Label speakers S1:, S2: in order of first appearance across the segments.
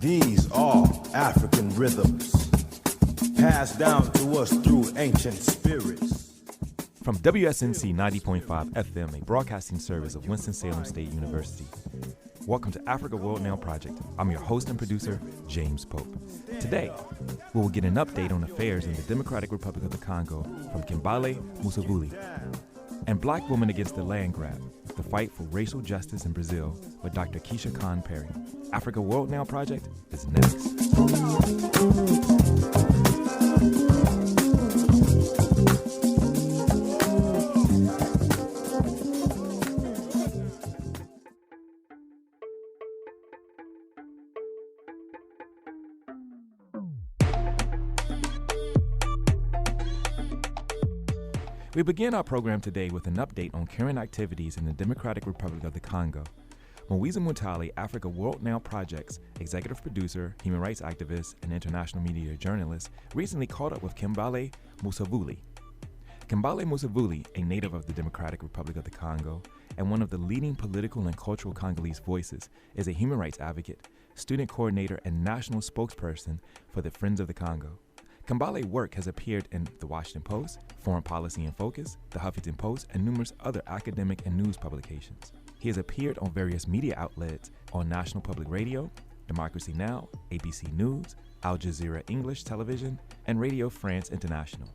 S1: These are African rhythms, passed down to us through ancient spirits.
S2: From WSNC 90.5 FM, a broadcasting service of Winston-Salem State University. Welcome to Africa World Now Project. I'm your host and producer, James Pope. Today, we will get an update on affairs in the Democratic Republic of the Congo from Kambale Musavuli. And Black Women Against the Land Grab, the fight for racial justice in Brazil with Dr. Keisha Perry. Africa World Now Project is next. We begin our program today with an update on current activities in the Democratic Republic of the Congo. Mwiza Munthali, Africa World Now Project's executive producer, human rights activist, and international media journalist, recently caught up with Kambale Musavuli. Kambale Musavuli, a native of the Democratic Republic of the Congo and one of the leading political and cultural Congolese voices, is a human rights advocate, student coordinator, and national spokesperson for the Friends of the Congo. Kimbale's work has appeared in The Washington Post, Foreign Policy in Focus, The Huffington Post, and numerous other academic and news publications. He has appeared on various media outlets on National Public Radio, Democracy Now!, ABC News, Jazeera English Television, and Radio France International.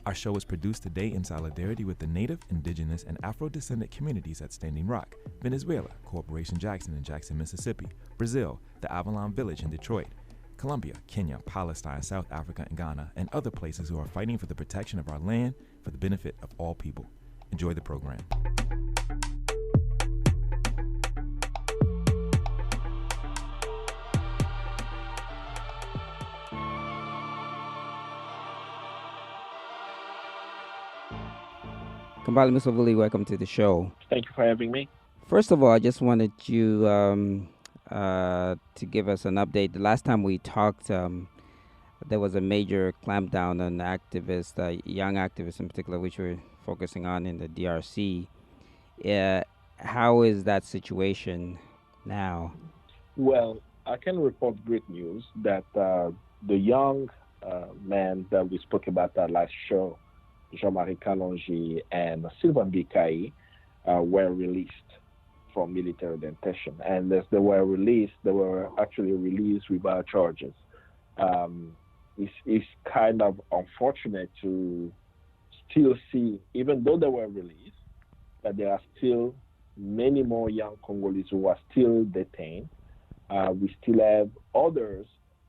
S2: Our show is produced today in solidarity with the Native, Indigenous, and Afro-descendant communities at Standing Rock, Venezuela, Corporation Jackson in Jackson, Mississippi, Brazil, the Avalon Village in Detroit, Colombia, Kenya, Palestine, South Africa, and Ghana, and other places who are fighting for the protection of our land for the benefit of all people. Enjoy the program.
S3: Kambale Musavuli, welcome to the show.
S4: Thank you for having me.
S3: First of all, I just wanted you to give us an update. The last time we talked, there was a major clampdown on activists, young activists in particular, which we're focusing on in the DRC. How is that situation now?
S4: Well, I can report great news that the young man that we spoke about that last show, Jean-Marie Kalonji and Sylvain Bikai, were released from military detention. And as they were released, they were actually released without charges. It's kind of unfortunate to still see, even though they were released, that there are still many more young Congolese who are still detained. We still have others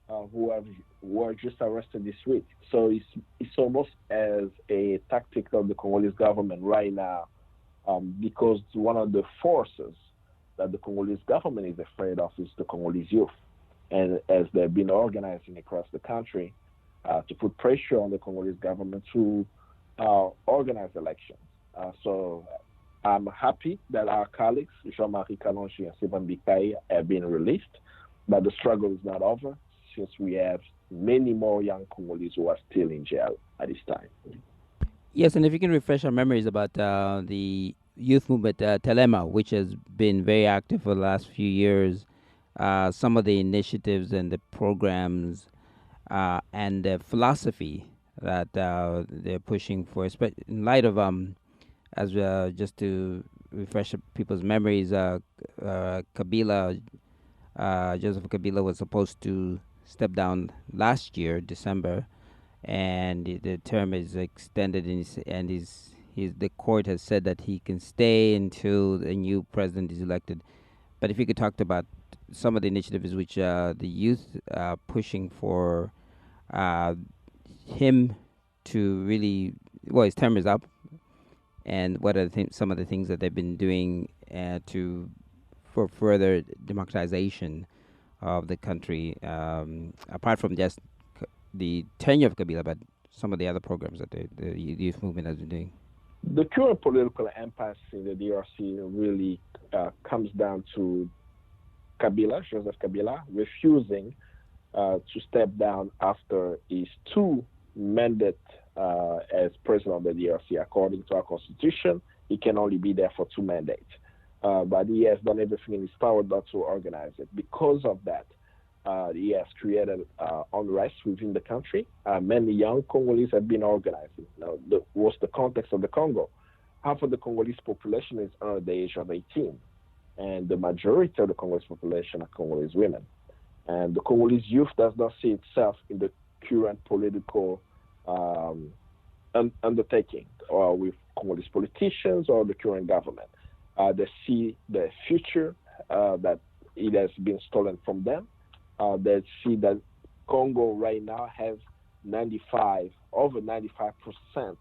S4: who were just arrested this week. So it's almost as a tactic of the Congolese government right now, because one of the forces that the Congolese government is afraid of is the Congolese youth. And as they've been organizing across the country to put pressure on the Congolese government to organize elections. So I'm happy that our colleagues, Jean-Marie Kalonji and Sylvain Bikai, have been released, but the struggle is not over since we have many more young Congolese who are still in jail at this time.
S3: Yes, and if you can refresh our memories about the youth movement, Telema, which has been very active for the last few years, some of the initiatives and the programs and the philosophy that they're pushing for, in light of, just to refresh people's memories, Kabila, Joseph Kabila was supposed to step down last year, December, and the term is extended, and the court has said that he can stay until the new president is elected. But if you could talk about some of the initiatives which the youth are pushing for him to really, well, his term is up, and what are some of the things that they've been doing for further democratization of the country, apart from just the tenure of Kabila, but some of the other programs that the youth movement has been doing.
S4: The current political impasse in the DRC really comes down to Kabila, Joseph Kabila, refusing to step down after his two mandate as president of the DRC. According to our constitution, he can only be there for 2 mandates. But he has done everything in his power not to organize it. Because of that, He has created unrest within the country. Many young Congolese have been organizing. Now, what's the context of the Congo? Half of the Congolese population is under the age of 18, and the majority of the Congolese population are Congolese women. And the Congolese youth does not see itself in the current political undertaking or with Congolese politicians or the current government. They see the future that it has been stolen from them. They see that Congo right now has over 95%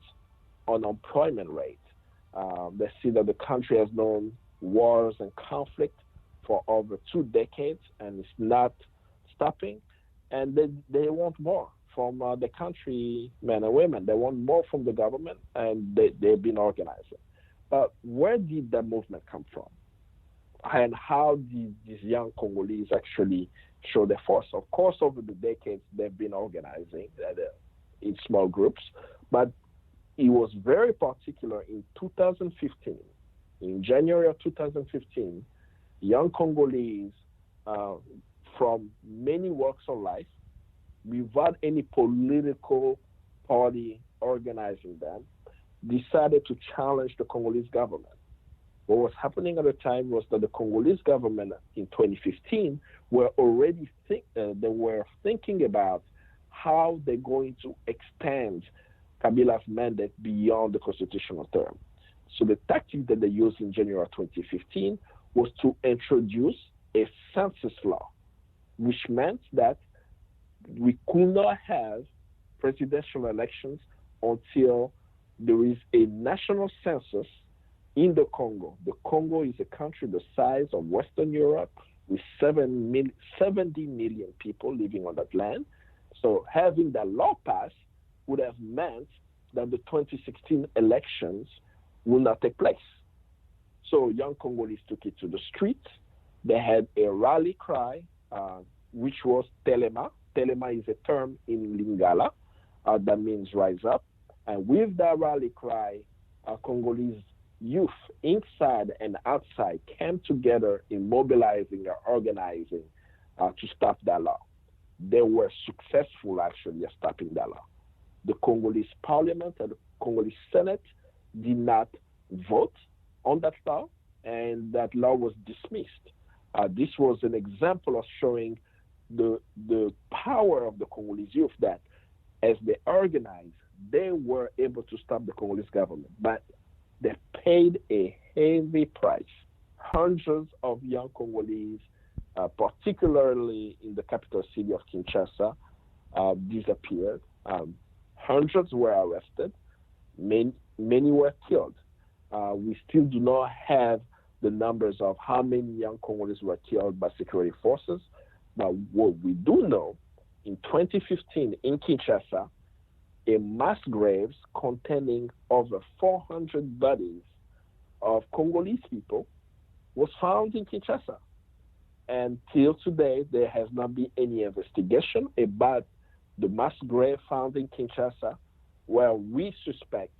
S4: unemployment rate. They see that the country has known wars and conflict for over 2 decades and it's not stopping. And they want more from the country, men and women. They want more from the government, and they've been organizing. But where did that movement come from? And how did these young Congolese actually show their force? Of course, over the decades, they've been organizing in small groups, but it was very particular in 2015. In January of 2015, young Congolese from many walks of life, without any political party organizing them, decided to challenge the Congolese government. What was happening at the time was that the Congolese government in 2015 were already thinking about how they're going to extend Kabila's mandate beyond the constitutional term. So the tactic that they used in January 2015 was to introduce a census law, which meant that we could not have presidential elections until there is a national census in the Congo. The Congo is a country the size of Western Europe with 70 million people living on that land. So having that law passed would have meant that the 2016 elections will not take place. So young Congolese took it to the streets. They had a rally cry, which was Telema. Telema is a term in Lingala that means rise up. And with that rally cry, Congolese youth inside and outside came together in mobilizing or organizing to stop that law. They were successful actually at stopping that law. The Congolese parliament and the Congolese Senate did not vote on that law, and that law was dismissed. This was an example of showing the power of the Congolese youth, that as they organized, they were able to stop the Congolese government. But they paid a heavy price. Hundreds of young Congolese, particularly in the capital city of Kinshasa, disappeared. Hundreds were arrested. Many were killed. We still do not have the numbers of how many young Congolese were killed by security forces. But what we do know, in 2015 in Kinshasa, a mass graves containing over 400 bodies of Congolese people was found in Kinshasa. And till today, there has not been any investigation about the mass grave found in Kinshasa, where we suspect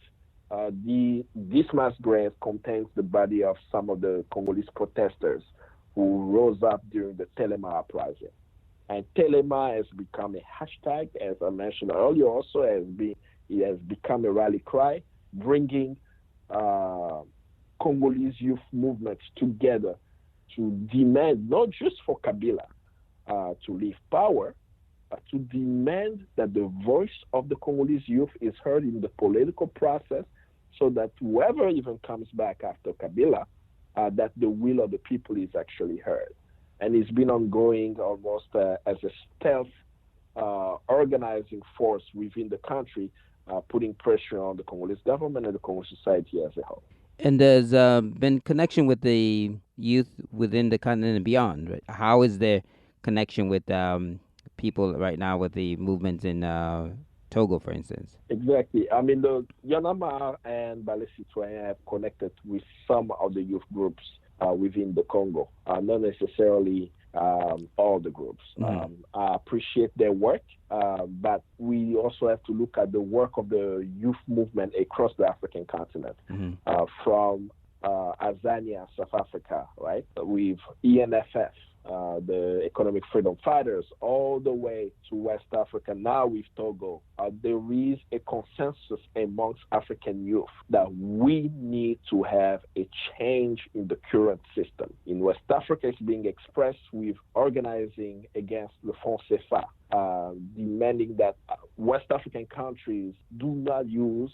S4: this mass grave contains the body of some of the Congolese protesters who rose up during the Telema uprising. And Telema has become a hashtag, as I mentioned earlier. Also, it has become a rally cry, bringing Congolese youth movements together to demand not just for Kabila to leave power, but to demand that the voice of the Congolese youth is heard in the political process, so that whoever even comes back after Kabila, that the will of the people is actually heard. And it's been ongoing almost as a stealth organizing force within the country, putting pressure on the Congolese government and the Congolese society as a whole.
S3: And there's been connection with the youth within the continent and beyond. Right? How is their connection with people right now with the movements in Togo, for instance?
S4: Exactly. I mean, the Yanama and Ballet Citoyen have connected with some of the youth groups within the Congo, not necessarily all the groups.
S3: Mm-hmm.
S4: I appreciate their work, but we also have to look at the work of the youth movement across the African continent, from Azania, South Africa, right, with ENFF, the economic freedom fighters, all the way to West Africa, now with Togo, there is a consensus amongst African youth that we need to have a change in the current system. In West Africa, it's being expressed with organizing against the franc CFA, demanding that West African countries do not use,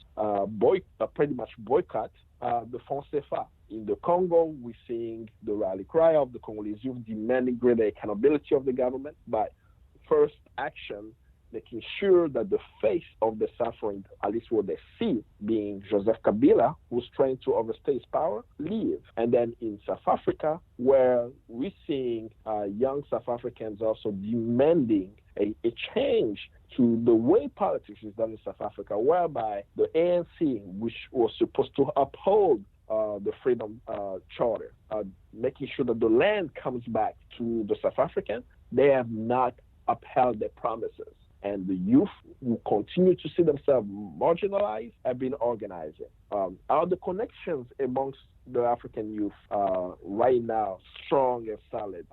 S4: pretty much boycott the franc CFA. In the Congo, we're seeing the rally cry of the Congolese youth demanding greater accountability of the government by first action, making sure that the face of the suffering, at least what they see, being Joseph Kabila, who's trying to overstay his power, leave. And then in South Africa, where we're seeing young South Africans also demanding a change to the way politics is done in South Africa, whereby the ANC, which was supposed to uphold the Freedom Charter, making sure that the land comes back to the South Africans, they have not upheld their promises. And the youth who continue to see themselves marginalized have been organizing. Are the connections amongst the African youth right now strong and solid?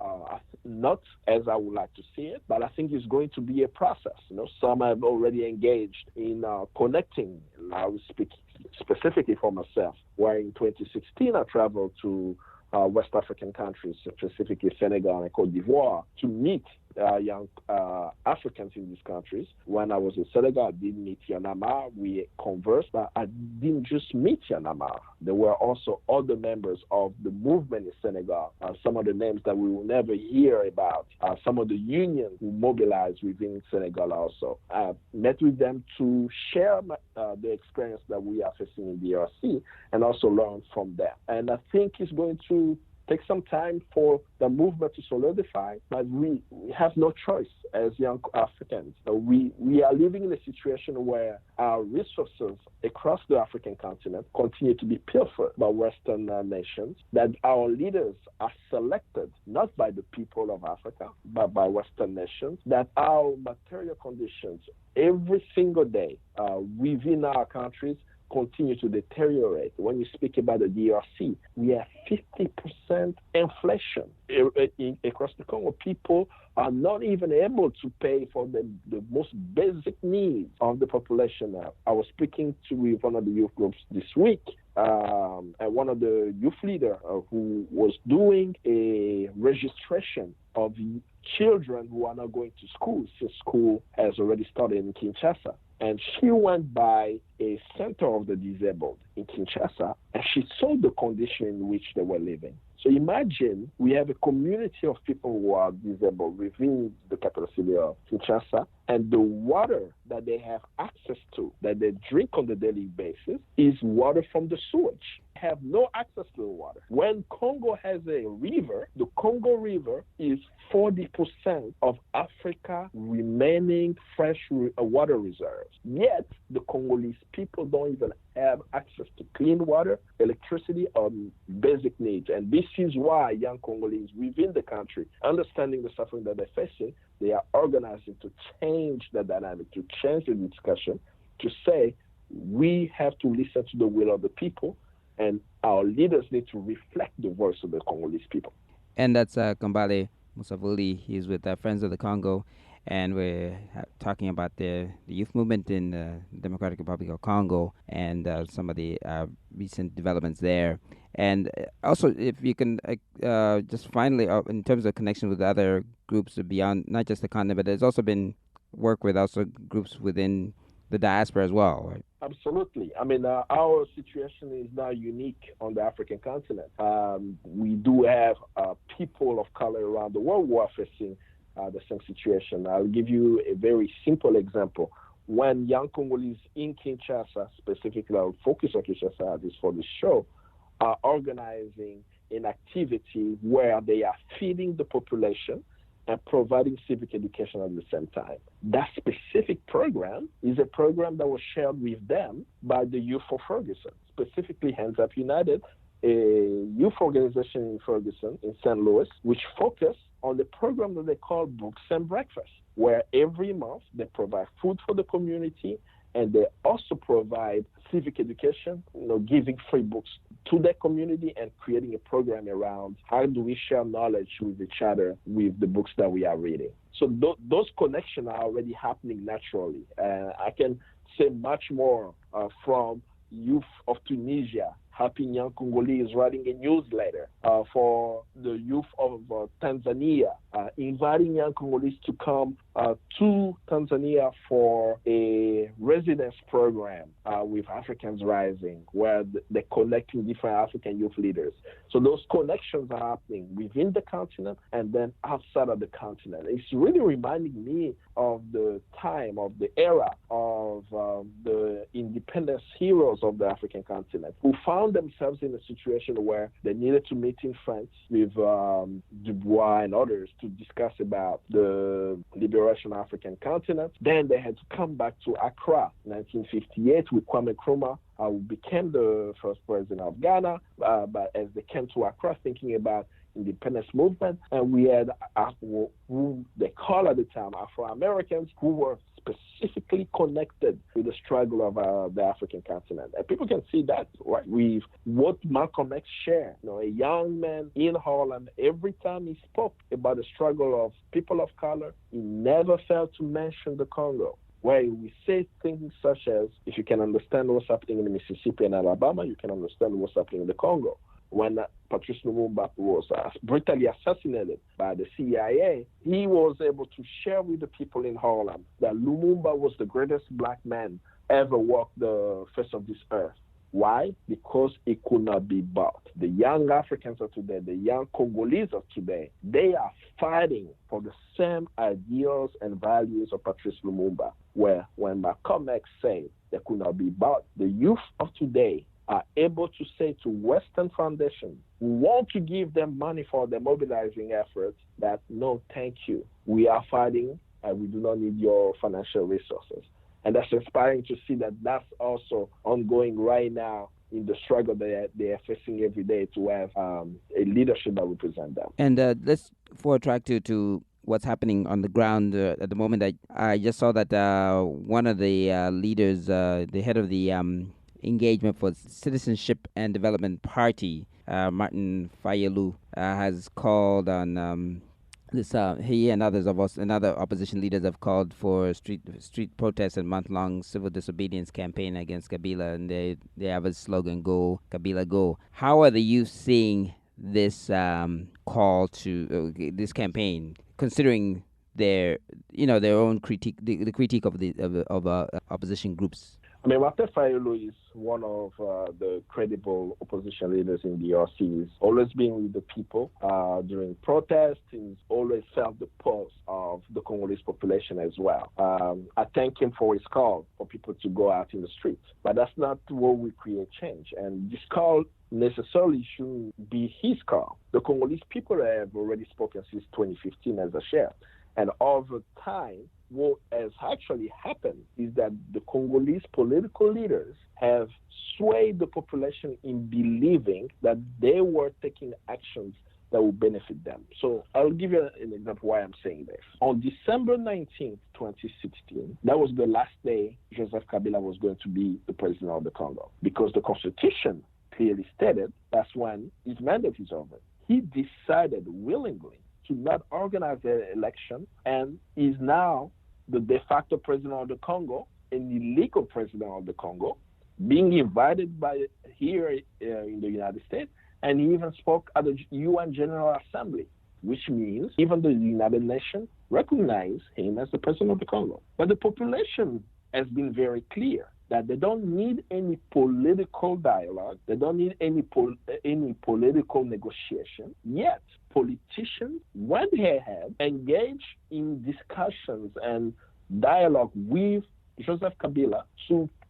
S4: Not as I would like to see it, but I think it's going to be a process. Some have already engaged in connecting. I will speak specifically for myself, where in 2016 I traveled to West African countries, specifically Senegal and Cote d'Ivoire, to meet young Africans in these countries. When I was in Senegal, I did meet Yanama. We conversed, but I didn't just meet Yanama. There were also other members of the movement in Senegal, some of the names that we will never hear about, some of the unions who mobilized within Senegal also. I met with them to share the experience that we are facing in the DRC and also learn from them. And I think it's going to take some time for the movement to solidify, but we have no choice as young Africans. We are living in a situation where our resources across the African continent continue to be pilfered by Western nations, that our leaders are selected not by the people of Africa, but by Western nations, that our material conditions every single day within our countries continue to deteriorate. When you speak about the DRC, we have 50% inflation across the Congo. People are not even able to pay for the most basic needs of the population now. I was speaking with one of the youth groups this week, and one of the youth leaders who was doing a registration of children who are not going to school since school has already started in Kinshasa. And she went by a center of the disabled in Kinshasa, and she saw the condition in which they were living. So imagine we have a community of people who are disabled within the capital city of Kinshasa, and the water that they have access to, that they drink on a daily basis, is water from the sewage. They have no access to the water. When Congo has a river, the Congo River is 40% of Africa's remaining fresh water reserves. Yet, the Congolese people don't even have access to clean water, electricity, or basic needs. And this is why young Congolese within the country, understanding the suffering that they're facing, they are organizing to change the dynamic, to change the discussion, to say we have to listen to the will of the people, and our leaders need to reflect the voice of the Congolese people.
S3: And that's Kambale Musavuli. He's with Friends of the Congo, and we're talking about the youth movement in the Democratic Republic of Congo and some of the recent developments there. And also, if you can just finally, in terms of connection with other groups beyond, not just the continent, but there's also been work with also groups within the diaspora as well, right?
S4: Absolutely. I mean, our situation is not unique on the African continent. We do have people of color around the world who are facing the same situation. I'll give you a very simple example. When young Congolese in Kinshasa, specifically I'll focus on Kinshasa this for this show, are organizing an activity where they are feeding the population and providing civic education at the same time. That specific program is a program that was shared with them by the Youth for Ferguson, specifically Hands Up United, a youth organization in Ferguson, in St. Louis, which focused on the program that they call Books and Breakfast, where every month they provide food for the community and they also provide civic education, giving free books to their community and creating a program around how do we share knowledge with each other with the books that we are reading. So those connections are already happening naturally. I can say much more from youth of Tunisia, helping young Congolese, writing a newsletter for the youth of Tanzania, inviting young Congolese to come to Tanzania for a residence program with Africans Rising, where they're connecting different African youth leaders. So those connections are happening within the continent and then outside of the continent. It's really reminding me of the time, of the era of the independence heroes of the African continent, who found themselves in a situation where they needed to meet in France with Dubois and others to discuss about the liberation of the African continent. Then they had to come back to Accra in 1958 with Kwame Nkrumah, who became the first president of Ghana. But as they came to Accra thinking about independence movement, and we had who they call at the time Afro-Americans, who were specifically connected with the struggle of the African continent. And people can see that right with what Malcolm X shared. A young man in Harlem, every time he spoke about the struggle of people of color, he never failed to mention the Congo, where we say things such as, if you can understand what's happening in Mississippi and Alabama, you can understand what's happening in the Congo. When Patrice Lumumba was brutally assassinated by the CIA, he was able to share with the people in Harlem that Lumumba was the greatest black man ever walked the face of this earth. Why? Because it could not be bought. The young Africans of today, the young Congolese of today, they are fighting for the same ideals and values of Patrice Lumumba, where when Malcolm X said they could not be bought, the youth of today are able to say to Western Foundation, who want to give them money for their mobilizing efforts, that no, thank you. We are fighting and we do not need your financial resources. And that's inspiring to see that that's also ongoing right now in the struggle that they are facing every day to have a leadership that represents them.
S3: And let's forward track to what's happening on the ground at the moment. I just saw that one of the leaders, the head of the Engagement for Citizenship and Development Party, Martin Fayulu, has called on this. He and others of us and other opposition leaders have called for street protests and month-long civil disobedience campaign against Kabila, and they have a slogan: "Go Kabila, go." How are the youth seeing this call to this campaign, considering their own critique, the critique of the opposition groups?
S4: I mean, Martin Fayulu is one of the credible opposition leaders in the DRC. He's always been with the people during protests. He's always felt the pulse of the Congolese population as well. I thank him for his call for people to go out in the streets. But that's not where we create change. And this call necessarily shouldn't be his call. The Congolese people have already spoken since 2015, as I shared. And over time, what has actually happened is that the Congolese political leaders have swayed the population in believing that they were taking actions that will benefit them. So I'll give you an example why I'm saying this. On December 19th, 2016, that was the last day Joseph Kabila was going to be the president of the Congo, because the constitution clearly stated that's when his mandate is over. He decided willingly to not organize the election and is now the de facto president of the Congo, an illegal president of the Congo, being invited by here in the United States, and he even spoke at the UN General Assembly, which means even the United Nations recognize him as the president of the Congo. But the population has been very clear that they don't need any political dialogue, they don't need any political negotiation, yet politicians went ahead, engaged in discussions and dialogue with Joseph Kabila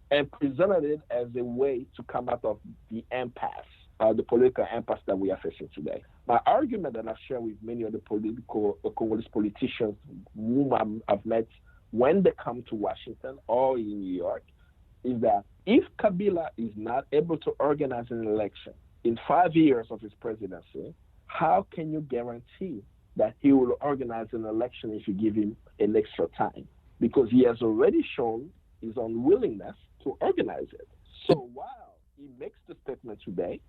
S4: and presented it as a way to come out of the impasse, the political impasse that we are facing today. My argument that I've shared with many of the Congolese politicians whom I've met when they come to Washington or in New York is that if Kabila is not able to organize an election in 5 years of his presidency, how can you guarantee that he will organize an election if you give him an extra time? Because he has already shown his unwillingness to organize it. So while he makes the statement today,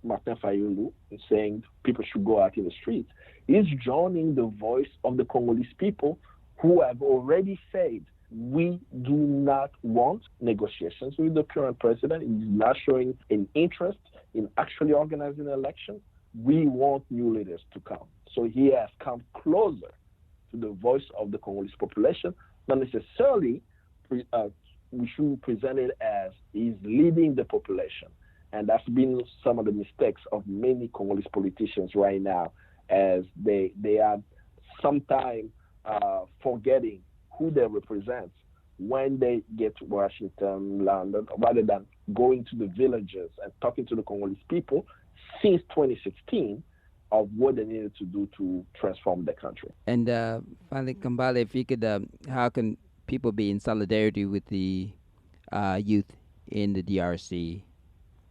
S4: Martin Fayulu, saying people should go out in the streets, he's joining the voice of the Congolese people who have already said, we do not want negotiations with the current president. He's not showing an interest in actually organizing elections. We want new leaders to come. So he has come closer to the voice of the Congolese population, not necessarily we should present it as he's leading the population. And that's been some of the mistakes of many Congolese politicians right now, as they are sometimes forgetting who they represent when they get to Washington, London, rather than going to the villages and talking to the Congolese people since 2016 of what they needed to do to transform the country.
S3: And finally, Kambale, if you could, how can people be in solidarity with the youth in the DRC?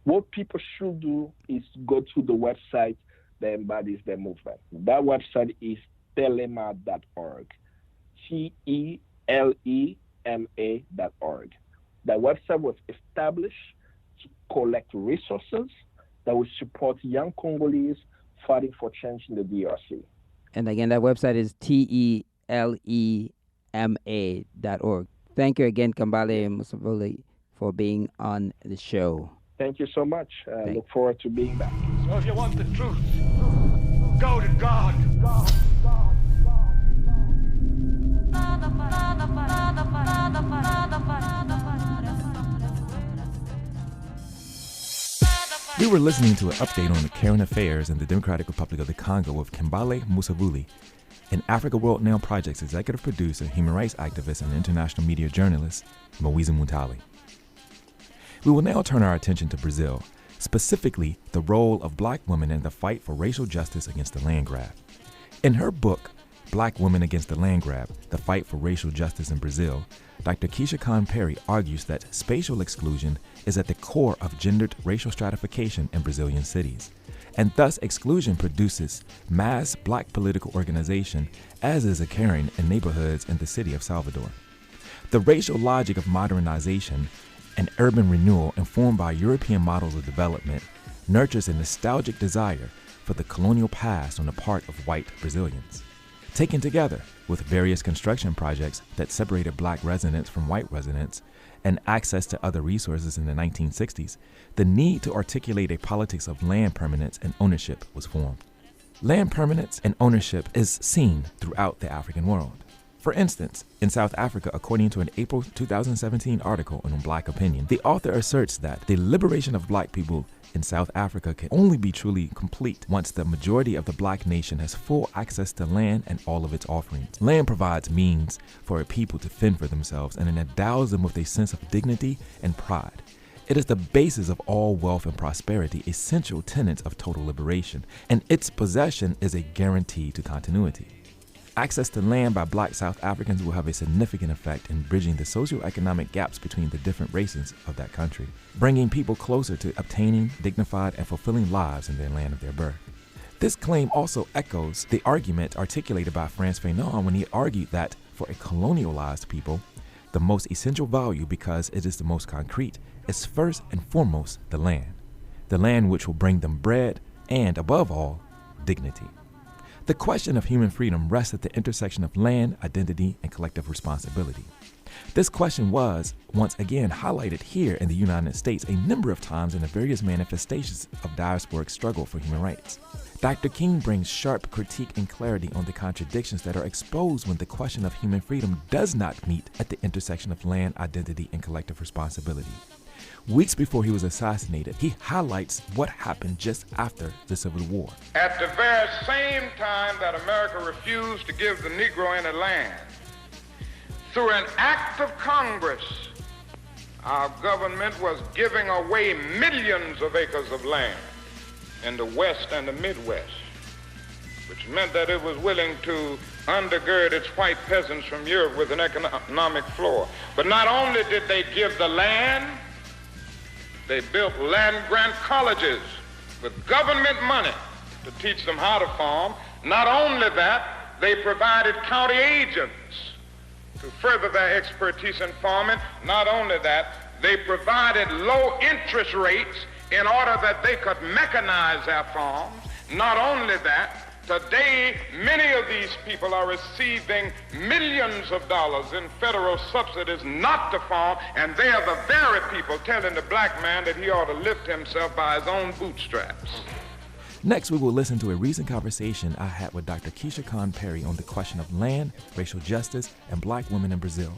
S4: What people should do is go to the website that embodies their movement. That website is telema.org. TELEMA.org. That website was established to collect resources that will support young Congolese fighting for change in the DRC.
S3: And again, that website is TELEMA.org. Thank you again, Kambale Musavuli, for being on the show.
S4: Thank you so much. I look forward to being back.
S5: So if you want the truth, go to God.
S2: We were listening to an update on the current affairs in the Democratic Republic of the Congo with Kambale Musavuli, an Africa World Now Project's executive producer, human rights activist, and international media journalist, Mwiza Munthali. We will now turn our attention to Brazil, specifically the role of black women in the fight for racial justice against the land grab. In her book, Black Women Against the Land Grab, The Fight for Racial Justice in Brazil, Dr. Keisha Perry argues that spatial exclusion is at the core of gendered racial stratification in Brazilian cities, and thus exclusion produces mass black political organization, as is occurring in neighborhoods in the city of Salvador. The racial logic of modernization and urban renewal, informed by European models of development, nurtures a nostalgic desire for the colonial past on the part of white Brazilians. Taken together with various construction projects that separated black residents from white residents and access to other resources in the 1960s, the need to articulate a politics of land permanence and ownership was formed. Land permanence and ownership is seen throughout the African world. For instance, in South Africa, according to an April 2017 article on Black Opinion, the author asserts that the liberation of black people in South Africa can only be truly complete once the majority of the black nation has full access to land and all of its offerings. Land provides means for a people to fend for themselves, and it endows them with a sense of dignity and pride. It is the basis of all wealth and prosperity, essential tenets of total liberation, and its possession is a guarantee to continuity. Access to land by black South Africans will have a significant effect in bridging the socioeconomic gaps between the different races of that country, bringing people closer to obtaining dignified and fulfilling lives in their land of their birth. This claim also echoes the argument articulated by Frantz Fanon when he argued that for a colonialized people, the most essential value, because it is the most concrete, is first and foremost the land which will bring them bread and, above all, dignity. The question of human freedom rests at the intersection of land, identity, and collective responsibility. This question was, once again, highlighted here in the United States a number of times in the various manifestations of diasporic struggle for human rights. Dr. King brings sharp critique and clarity on the contradictions that are exposed when the question of human freedom does not meet at the intersection of land, identity, and collective responsibility. Weeks before he was assassinated, he highlights what happened just after the Civil War.
S6: At the very same time that America refused to give the Negro any land, through an act of Congress, our government was giving away millions of acres of land in the West and the Midwest, which meant that it was willing to undergird its white peasants from Europe with an economic floor. But not only did they give the land, they built land-grant colleges with government money to teach them how to farm. Not only that, they provided county agents to further their expertise in farming. Not only that, they provided low interest rates in order that they could mechanize their farms. Not only that, today, many of these people are receiving millions of dollars in federal subsidies not to farm, and they are the very people telling the black man that he ought to lift himself by his own bootstraps.
S2: Next, we will listen to a recent conversation I had with Dr. Keisha Perry on the question of land, racial justice, and black women in Brazil.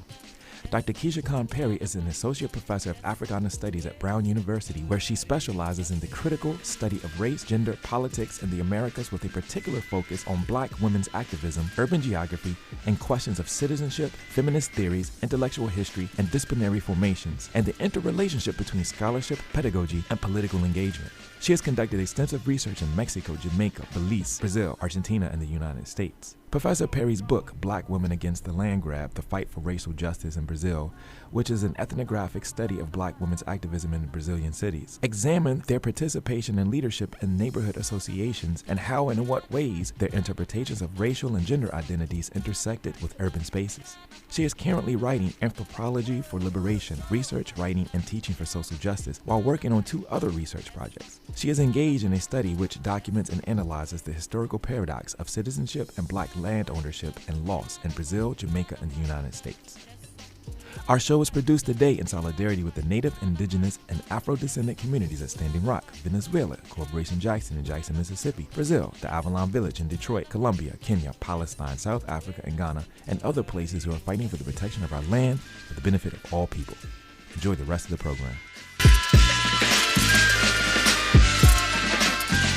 S2: Dr. Keisha Perry is an associate professor of Africana Studies at Brown University, where she specializes in the critical study of race, gender, politics, and the Americas with a particular focus on black women's activism, urban geography, and questions of citizenship, feminist theories, intellectual history, and disciplinary formations, and the interrelationship between scholarship, pedagogy, and political engagement. She has conducted extensive research in Mexico, Jamaica, Belize, Brazil, Argentina, and the United States. Professor Perry's book, Black Women Against the Land Grab, The Fight for Racial Justice in Brazil, which is an ethnographic study of black women's activism in Brazilian cities, examined their participation and leadership in neighborhood associations and how and in what ways their interpretations of racial and gender identities intersected with urban spaces. She is currently writing Anthropology for Liberation, research, writing, and teaching for social justice, while working on 2 other research projects. She is engaged in a study which documents and analyzes the historical paradox of citizenship and black land ownership and loss in Brazil, Jamaica, and the United States. Our show is produced today in solidarity with the Native, Indigenous, and Afro-descendant communities at Standing Rock, Venezuela, Corporation Jackson in Jackson, Mississippi, Brazil, the Avalon Village in Detroit, Colombia, Kenya, Palestine, South Africa, and Ghana, and other places who are fighting for the protection of our land for the benefit of all people. Enjoy the rest of the program.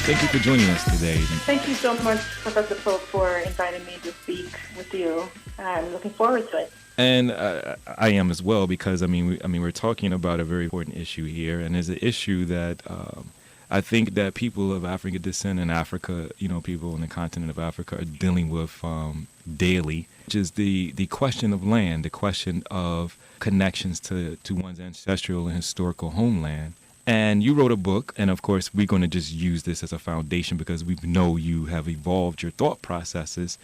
S2: Thank you for joining us today.
S7: Thank you so much, Professor Pope, for inviting me to speak with you. I'm looking forward to it.
S2: And I am as well, because we're talking about a very important issue here, and it's an issue that I think that people of African descent in Africa, people on the continent of Africa, are dealing with daily, which is the question of land, the question of connections to one's ancestral and historical homeland. And you wrote a book, and of course we're going to just use this as a foundation because we know you have evolved your thought processes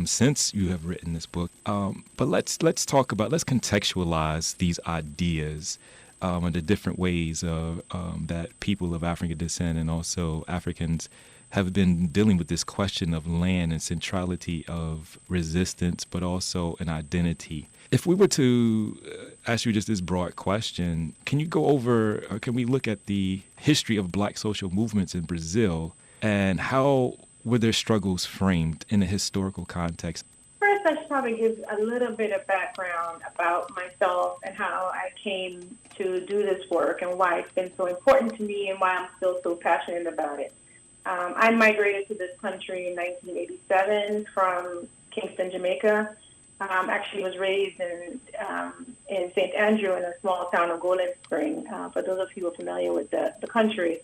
S2: since you have written this book. But let's contextualize these ideas and the different ways that people of African descent and also Africans have been dealing with this question of land and centrality of resistance, but also an identity. If we were to ask you just this broad question, can you go over, or can we look at the history of black social movements in Brazil and how were their struggles framed in a historical context?
S7: First, I should probably give a little bit of background about myself and how I came to do this work and why it's been so important to me and why I'm still so passionate about it. I migrated to this country in 1987 from Kingston, Jamaica. Actually was raised in St. Andrew in a small town of Golden Spring, for those of you who are familiar with the country.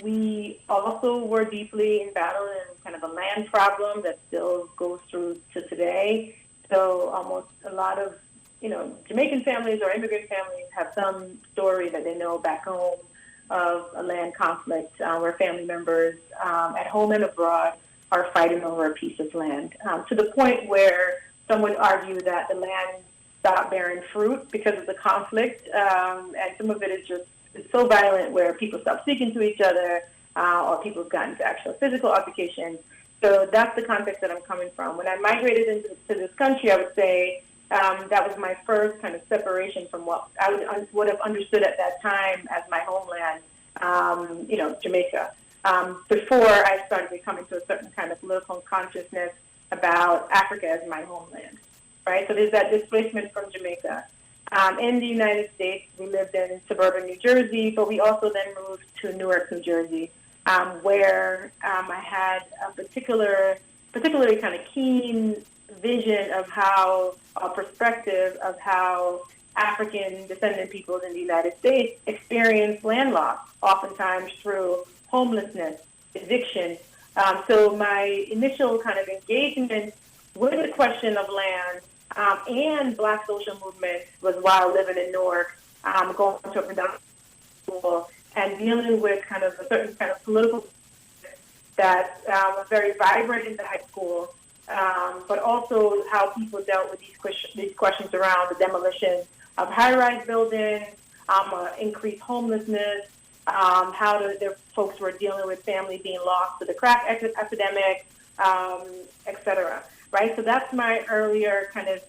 S7: We also were deeply embattled in kind of a land problem that still goes through to today. So almost a lot of, Jamaican families or immigrant families have some story that they know back home of a land conflict where family members at home and abroad are fighting over a piece of land, to the point where some would argue that the land stopped bearing fruit because of the conflict, and some of it is just so violent where people stop speaking to each other, or people have gotten into actual physical altercation. So that's the context that I'm coming from. When I migrated into this country, I would say that was my first kind of separation from what I would have understood at that time as my homeland, Jamaica. Before I started becoming to a certain kind of political consciousness about Africa as my homeland, right? So there's that displacement from Jamaica. In the United States, we lived in suburban New Jersey, but we also then moved to Newark, New Jersey, where I had a particularly kind of keen vision of how, a perspective of how African descendant peoples in the United States experience land loss, oftentimes through homelessness, eviction. So my initial kind of engagement with the question of land and black social movements was while living in Newark, going to a production school and dealing with kind of a certain kind of political that was very vibrant in the high school, but also how people dealt with these questions around the demolition of high-rise buildings, increased homelessness, how the folks were dealing with families being lost to the crack epidemic, et cetera, right? So that's my earlier kind of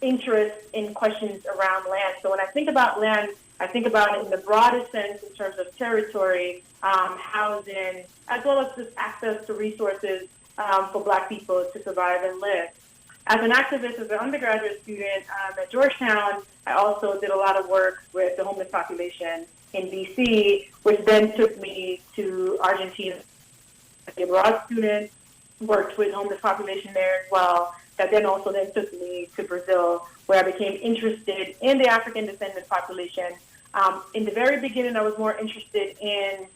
S7: interest in questions around land. So when I think about land, I think about it in the broadest sense in terms of territory, housing, as well as just access to resources for Black people to survive and live. As an activist, as an undergraduate student at Georgetown, I also did a lot of work with the homeless population in DC, which then took me to Argentina. As a abroad student, worked with homeless population there as well. That then also then took me to Brazil, where I became interested in the African descendant population. In the very beginning, I was more interested in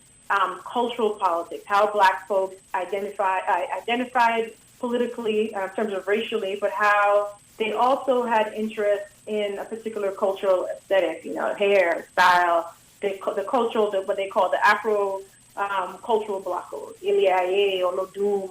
S7: cultural politics, how Black folks identified politically in terms of racially, but how they also had interest in a particular cultural aesthetic, hair, style, the cultural, what they call the Afro cultural blocos, Iliaye, Olodum,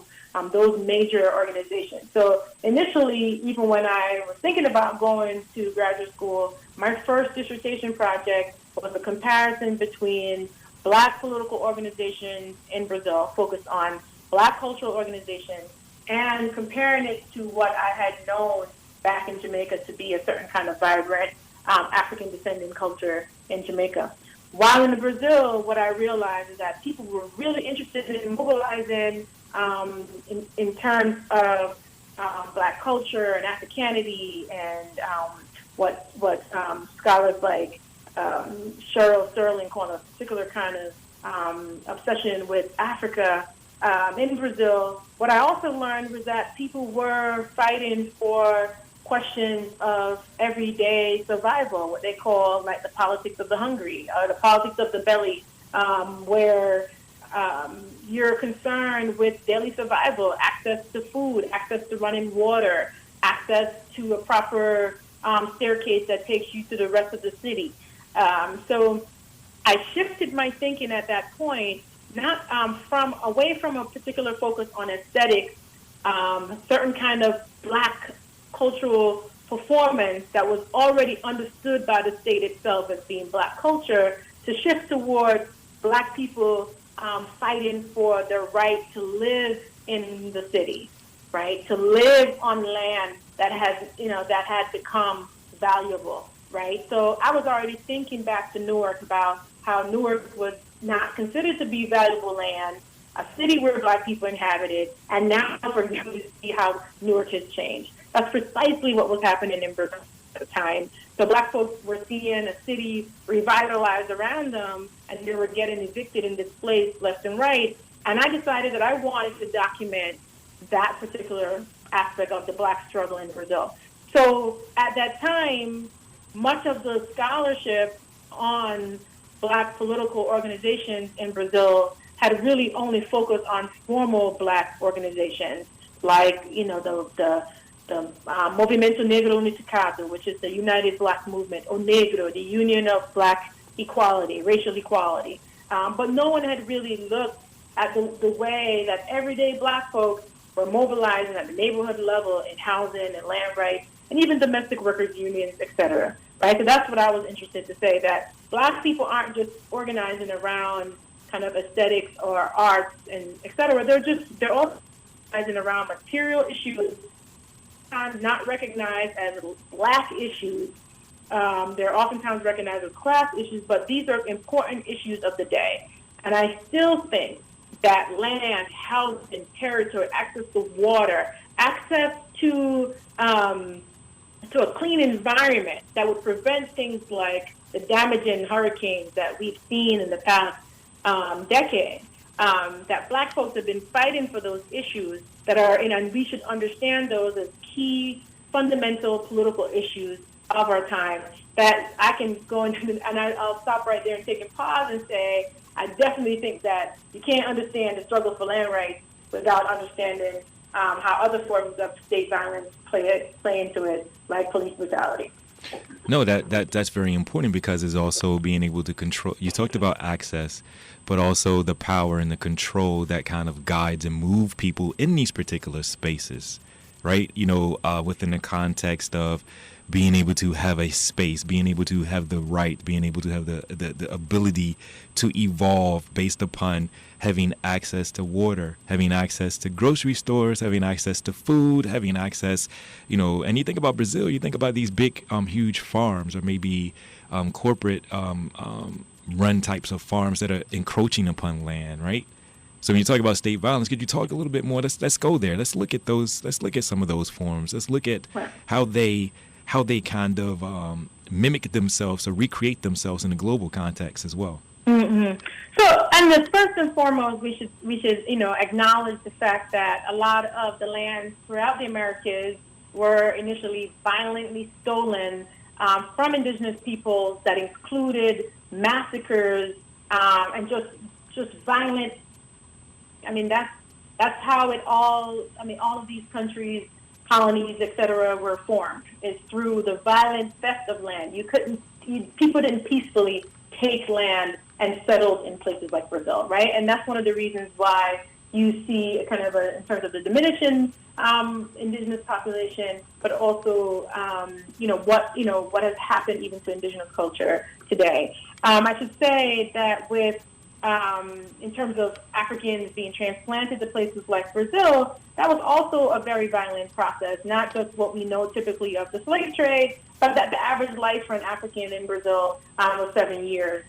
S7: those major organizations. So initially, even when I was thinking about going to graduate school, my first dissertation project was a comparison between Black political organizations in Brazil, focused on Black cultural organizations, and comparing it to what I had known back in Jamaica to be a certain kind of vibrant African descendant culture in Jamaica. While in Brazil, what I realized is that people were really interested in mobilizing in terms of Black culture and Africanity and what scholars like Cheryl Sterling call a particular kind of obsession with Africa in Brazil. What I also learned was that people were fighting for questions of everyday survival, what they call like the politics of the hungry or the politics of the belly, where you're concerned with daily survival, access to food, access to running water, access to a proper staircase that takes you to the rest of the city. So I shifted my thinking at that point, not away from a particular focus on aesthetics, certain kind of Black cultural performance that was already understood by the state itself as being Black culture, to shift towards Black people fighting for their right to live in the city, right? To live on land that had become valuable, right? So I was already thinking back to Newark about how Newark was not considered to be valuable land, a city where Black people inhabited, and now for example, to see how Newark has changed. That's precisely what was happening in Brazil at the time. So Black folks were seeing a city revitalized around them, and they were getting evicted and displaced left and right. And I decided that I wanted to document that particular aspect of the Black struggle in Brazil. So at that time, much of the scholarship on Black political organizations in Brazil had really only focused on formal Black organizations, like the Movimento Negro Unificado, which is the United Black Movement, or Negro, the Union of Black Equality, racial equality. But no one had really looked at the way that everyday Black folks were mobilizing at the neighborhood level in housing and land rights, and even domestic workers unions, et cetera. Right? So that's what I was interested to say, that Black people aren't just organizing around kind of aesthetics or arts and et cetera. They're also organizing around material issues, not recognized as Black issues. They're oftentimes recognized as class issues, but these are important issues of the day. And I still think that land, housing, territory, access to water, access to a clean environment that would prevent things like the damaging hurricanes that we've seen in the past decade, that Black folks have been fighting for those issues that are, and we should understand those as key fundamental political issues of our time, that I can go into, and I'll stop right there and take a pause and say, I definitely think that you can't understand the struggle for land rights without understanding how other forms of state violence play into it, like police brutality.
S2: No, that's very important, because it's also being able to control. You talked about access, but also the power and the control that kind of guides and move people in these particular spaces. right? Within the context of being able to have a space, being able to have the right, being able to have the ability to evolve based upon having access to water, having access to grocery stores, having access to food, having access, and you think about Brazil, you think about these big, huge farms, or maybe corporate run types of farms that are encroaching upon land, right? So when you talk about state violence, could you talk a little bit more? Let's go there. Let's look at those. Let's look at some of those forms. Let's look at how they kind of mimic themselves or recreate themselves in a global context as well.
S7: Mm-hmm. So, and first and foremost, we should acknowledge the fact that a lot of the lands throughout the Americas were initially violently stolen from indigenous peoples. That included massacres and just violent. I mean, that's how it all. I mean, all of these countries, colonies, etc., were formed. Is through the violent theft of land. People didn't peacefully take land and settled in places like Brazil, right? And that's one of the reasons why you see in terms of the diminishing indigenous population, but also what has happened even to indigenous culture today. I should say that with in terms of Africans being transplanted to places like Brazil, that was also a very violent process, not just what we know typically of the slave trade, but that the average life for an African in Brazil was 7 years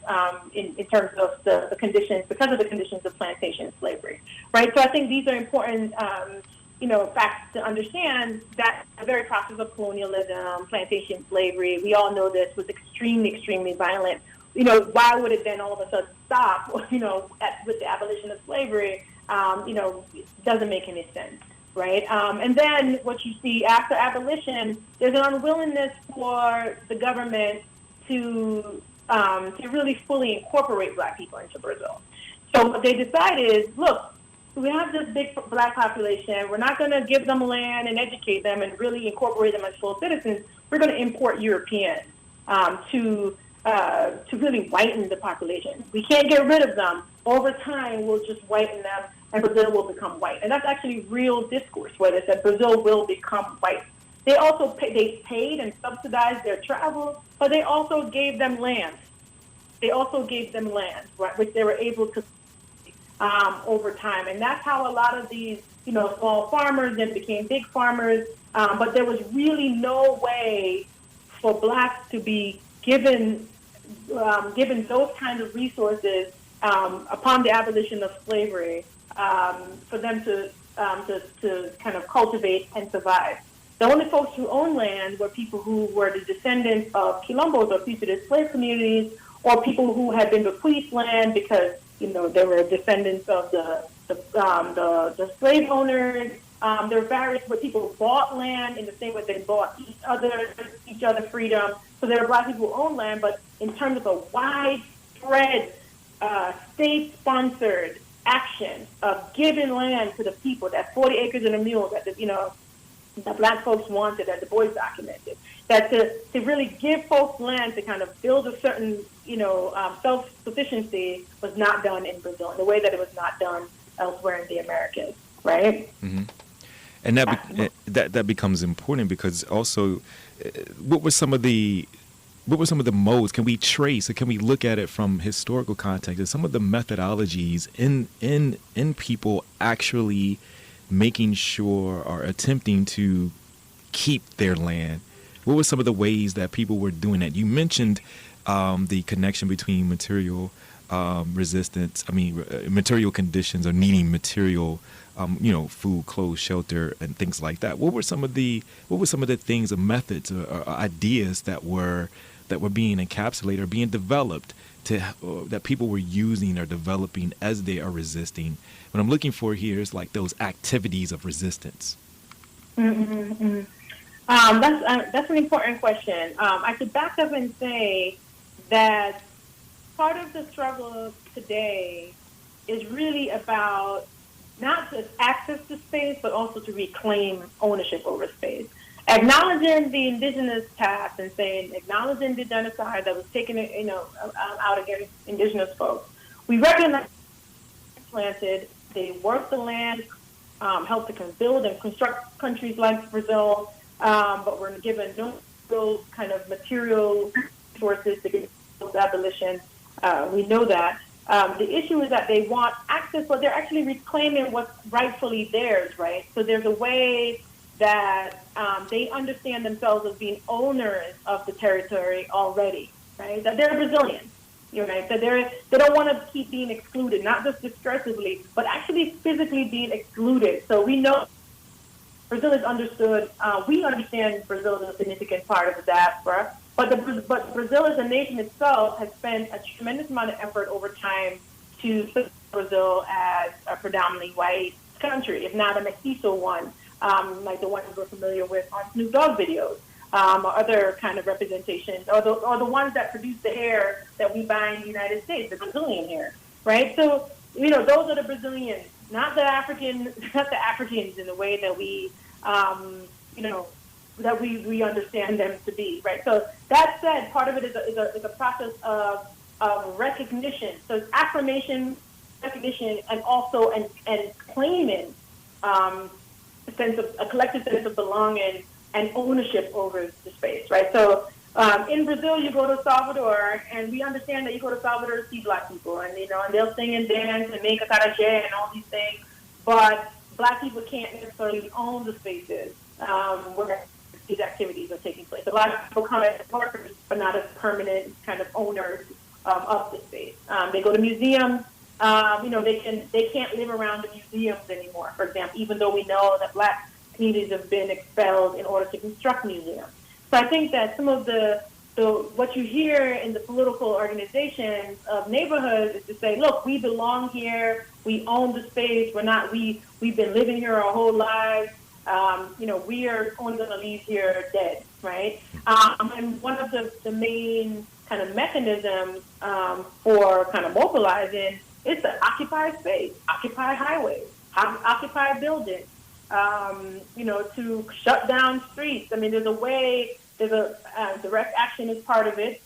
S7: in terms of the conditions, because of the conditions of plantation slavery, right? So I think these are important facts to understand that the very process of colonialism, plantation slavery, we all know this, was extremely, extremely violent. Why would it then all of a sudden stop, with the abolition of slavery? It doesn't make any sense, right? And then what you see after abolition, there's an unwillingness for the government to really fully incorporate Black people into Brazil. So what they decided is, look, we have this big Black population. We're not going to give them land and educate them and really incorporate them as full citizens. We're going to import Europeans to really whiten the population. We can't get rid of them. Over time, we'll just whiten them, and Brazil will become white. And that's actually real discourse, where they said Brazil will become white. They also paid and subsidized their travel, but they also gave them land. Right, which they were able to over time. And that's how a lot of these, small farmers then became big farmers. But there was really no way for Blacks to be given those kinds of resources upon the abolition of slavery for them to kind of cultivate and survive. The only folks who owned land were people who were the descendants of quilombos or fugitive slave communities, or people who had been bequeathed land because they were descendants of the slave owners. There were various where people bought land in the same way they bought each other freedom. So there are Black people who own land, but in terms of a widespread state-sponsored action of giving land to the people, that 40 acres and a mule that the Black folks wanted, that the boys documented, that to really give folks land to kind of build a certain self-sufficiency was not done in Brazil in the way that it was not done elsewhere in the Americas, right?
S2: Mm-hmm. And that becomes important because also, what were some of the modes? Can we trace, or can we look at it from historical context? And some of the methodologies in people actually making sure or attempting to keep their land? What were some of the ways that people were doing that? You mentioned the connection between material resistance. Material conditions, or needing material. Food, clothes, shelter, and things like that. What were some of the things, or methods, or ideas that were being encapsulated or being developed that people were using or developing as they are resisting? What I'm looking for here is like those activities of resistance.
S7: Mm-hmm, mm-hmm. That's an important question. I should back up and say that part of the struggle today is really about not just access to space, but also to reclaim ownership over space. Acknowledging the indigenous past and acknowledging the genocide that was taken, out against indigenous folks. We recognize planted, they worked the land help to build and construct countries like Brazil, but we're given no real kind of material resources to get abolition. We know that. The issue is that they want access, but they're actually reclaiming what's rightfully theirs, right? So there's a way that they understand themselves as being owners of the territory already, right? That they're Brazilians, right? That they don't want to keep being excluded, not just discursively, but actually physically being excluded. So we know Brazil is understood. We understand Brazil is a significant part of the diaspora, but Brazil as a nation itself has spent a tremendous amount of effort over time to put Brazil as a predominantly white country, if not a mestizo one. Like the ones we're familiar with on Snoop Dogg videos, or other kind of representations, or the ones that produce the hair that we buy in the United States, the Brazilian hair, right? So, those are the Brazilians, not the Africans in the way that we, that we understand them to be, right? So that said, part of it is a process of recognition. So it's affirmation, recognition, and also and claiming a collective sense of belonging and ownership over the space, right? So in Brazil, you go to Salvador, and we understand that you go to Salvador to see Black people, and and they'll sing and dance and make acarajé and all these things, but Black people can't necessarily own the spaces where these activities are taking place. A lot of people come as workers, but not as permanent kind of owners of the space. They go to museums. They can't live around the museums anymore, for example, even though we know that Black communities have been expelled in order to construct museums. So I think that some of what you hear in the political organizations of neighborhoods is to say, look, we belong here, we own the space, we've been living here our whole lives, we are only going to leave here dead, right? And one of the main kind of mechanisms for kind of mobilizing is to occupy space, occupy highways, occupy buildings, to shut down streets. I mean, there's a direct action is part of it,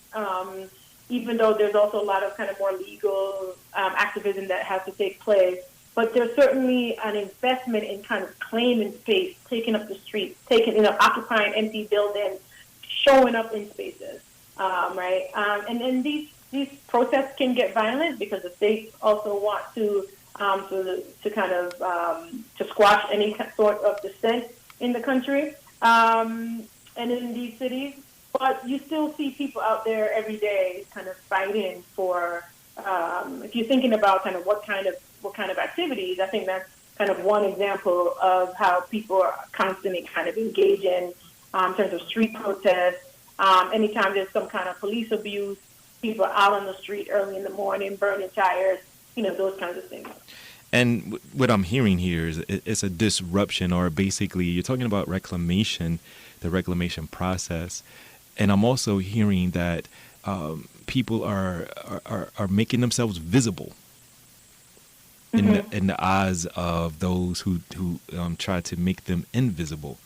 S7: even though there's also a lot of kind of more legal activism that has to take place. But there's certainly an investment in kind of claiming space, taking up the streets, occupying empty buildings, showing up in spaces, right? And then these protests can get violent because the states also want to squash any sort of dissent in the country and in these cities. But you still see people out there every day kind of fighting for. If you're thinking about kind of what kind of activities, I think that's kind of one example of how people are constantly kind of engaging in terms of street protests. Anytime there's some kind of police abuse, people are out on the street early in the morning, burning tires, those kinds of things.
S2: And what I'm hearing here is it's a disruption, or basically you're talking about reclamation, the reclamation process. And I'm also hearing that people are making themselves visible in the eyes of those who try to make them invisible.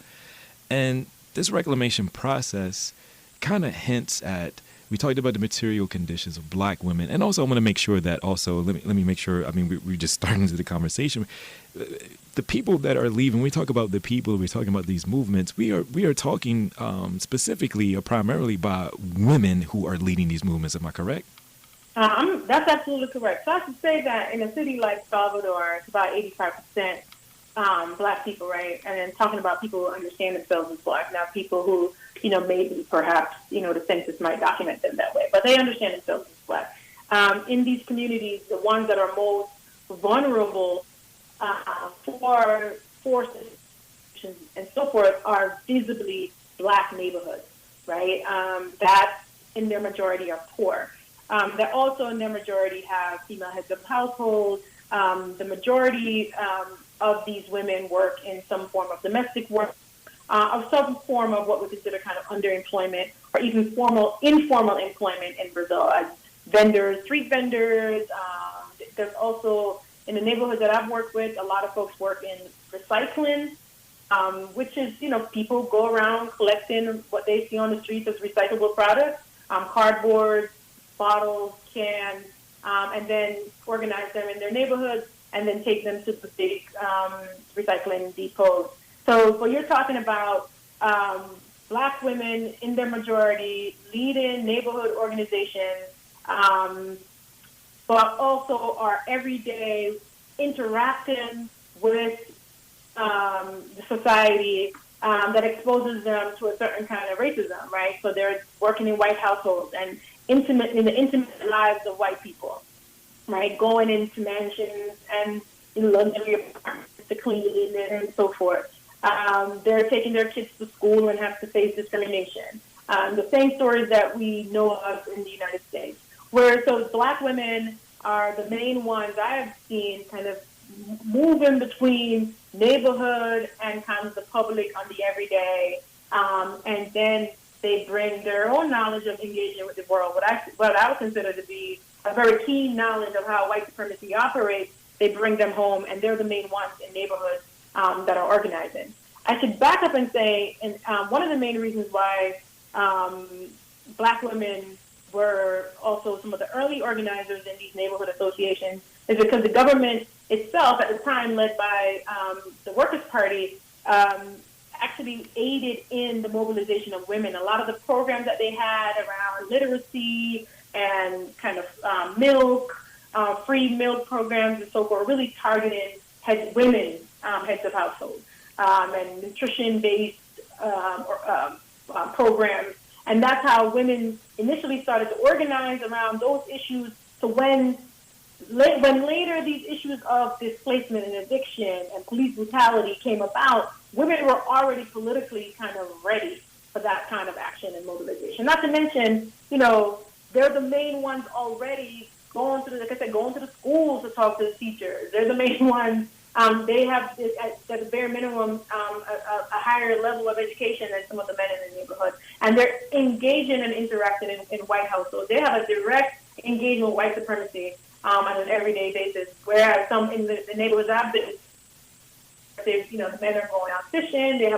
S2: And this reclamation process kind of hints at, we talked about the material conditions of Black women, and also I want to make sure that let me make sure, I mean, we're just starting into the conversation. The people that are leaving, we talk about the people, we're talking about these movements, we are talking specifically or primarily by women who are leading these movements. Am I correct?
S7: That's absolutely correct. So I should say that in a city like Salvador, it's about 85% Black people, right? And then talking about people who understand themselves as Black, not people who, maybe perhaps, the census might document them that way, but they understand themselves as Black. In these communities, the ones that are most vulnerable for forces and so forth are visibly Black neighborhoods, right? That in their majority are poor. That also in their majority have female heads of households. The majority of these women work in some form of domestic work, of some form of what we consider kind of underemployment, or even informal employment in Brazil, as vendors, street vendors. There's also, in the neighborhood that I've worked with, a lot of folks work in recycling, which is, people go around collecting what they see on the streets as recyclable products, cardboard, bottles, cans, and then organize them in their neighborhoods, and then take them to the big recycling depots. So you're talking about Black women in their majority leading neighborhood organizations, but also are everyday interacting with the society that exposes them to a certain kind of racism, right? So they're working in white households and in the intimate lives of white people, right? Going into mansions and in luxury apartments to clean and so forth. They're taking their kids to school and have to face discrimination. The same stories that we know of in the United States. So Black women are the main ones I have seen kind of moving between neighborhood and kind of the public on the everyday, and then they bring their own knowledge of engaging with the world, what I would consider to be a very keen knowledge of how white supremacy operates. They bring them home, and they're the main ones in neighborhoods that are organizing. I should back up and say, and one of the main reasons why Black women were also some of the early organizers in these neighborhood associations is because the government itself, at the time led by the Workers' Party, actually aided in the mobilization of women. A lot of the programs that they had around literacy and kind of milk, free milk programs and so forth, really targeted women, heads of households, and nutrition-based programs. And that's how women initially started to organize around those issues. So when later these issues of displacement and eviction and police brutality came about, women were already politically kind of ready for that kind of action and mobilization. Not to mention, they're the main ones already going to the schools to talk to the teachers. They're the main ones. They have, at the bare minimum, a higher level of education than some of the men in the neighborhood. And they're engaging and interacting in white households. They have a direct engagement with white supremacy on an everyday basis, whereas some in the neighborhoods I've been, the men are going out fishing, they're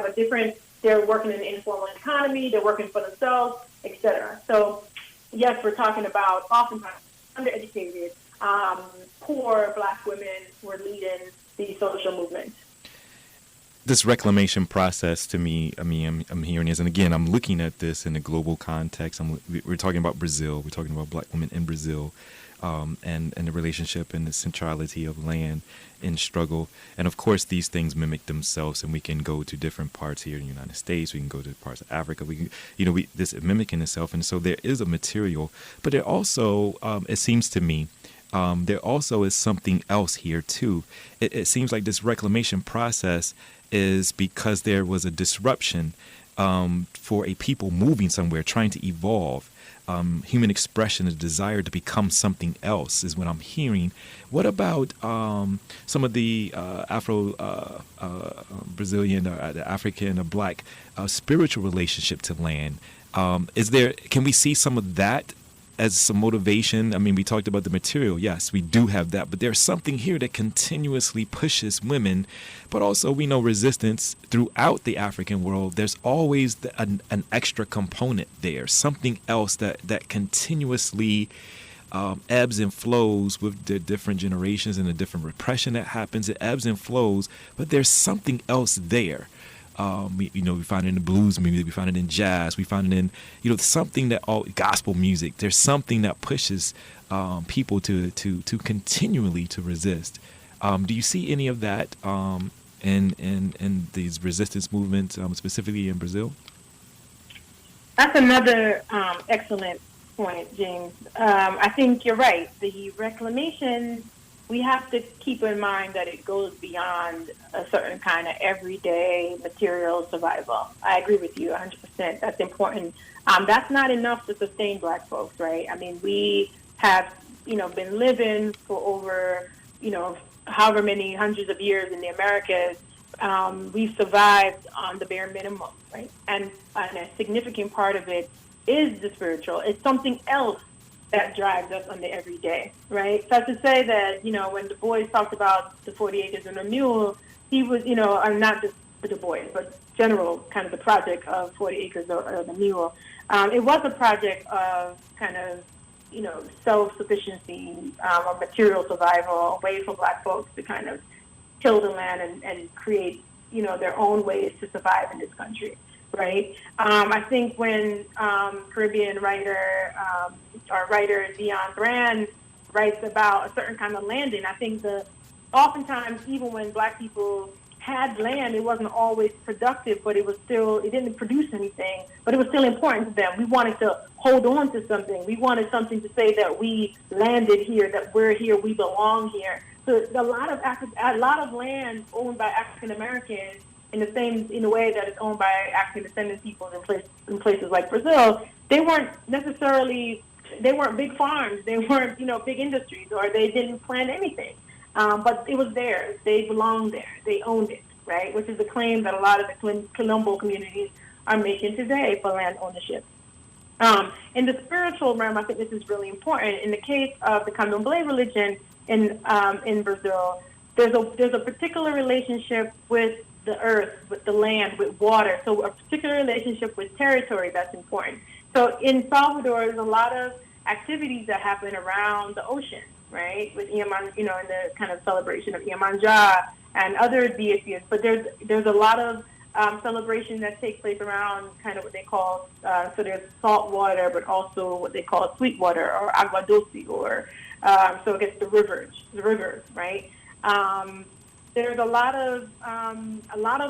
S7: working in the informal economy, they're working for themselves, etc. So, yes, we're talking about oftentimes undereducated, poor Black women who are leading the social movement.
S2: This reclamation process, to me, I'm hearing this, and again, I'm looking at this in a global context. We're talking about Brazil. We're talking about Black women in Brazil, and the relationship and the centrality of land in struggle. And of course, these things mimic themselves, and we can go to different parts here in the United States. We can go to parts of Africa. We can, this mimicking itself, and so there is a material, but there also, it seems to me, there also is something else here too. It seems like this reclamation process is because there was a disruption for a people moving somewhere, trying to evolve. Human expression, a desire to become something else is what I'm hearing. What about some of the Afro-Brazilian, the African or Black spiritual relationship to land? Can we see some of that as some motivation? I mean, we talked about the material. Yes, we do have that, but there's something here that continuously pushes women, but also we know resistance throughout the African world. There's always an extra component there, something else that continuously ebbs and flows with the different generations and the different repression that happens. It ebbs and flows, but there's something else there. We find it in the blues music, we find it in jazz, we find it in, something that gospel music. There's something that pushes people to continually to resist. Do you see any of that in these resistance movements, specifically in Brazil?
S7: That's another excellent point, James. I think you're right. The reclamation, we have to keep in mind that it goes beyond a certain kind of everyday material survival. I agree with you 100%. That's important. That's not enough to sustain Black folks, right? I mean, we have, been living for over, however many hundreds of years in the Americas. We've survived on the bare minimum, right? And a significant part of it is the spiritual. It's something else that drives us on the everyday, right? So to say that, when Du Bois talked about the 40 acres and a mule, he was, not just the Du Bois, but general kind of the project of 40 acres or the mule. It was a project of kind of, self-sufficiency or material survival, a way for Black folks to kind of till the land and create, their own ways to survive in this country, right? I think when Caribbean writer Dion Brand writes about a certain kind of landing, I think oftentimes even when Black people had land, it wasn't always productive, but it didn't produce anything, but it was still important to them. We wanted to hold on to something. We wanted something to say that we landed here, that we're here, we belong here. So a lot of land owned by African Americans in a way that it's owned by African descendant peoples in places like Brazil, they weren't big farms, they weren't, big industries, or they didn't plant anything. But it was theirs. They belonged there. They owned it, right? Which is the claim that a lot of the Colombo communities are making today for land ownership. In the spiritual realm, I think this is really important. In the case of the Kambale religion in Brazil, there's a particular relationship with the earth, with the land, with water. So a particular relationship with territory that's important. So in Salvador, there's a lot of activities that happen around the ocean, right? With Iaman, in the kind of celebration of Iemanjá and other deities. But there's a lot of celebration that takes place around kind of what they call, so there's salt water, but also what they call sweet water or agua dulce, or so I guess the rivers, right? There's a lot of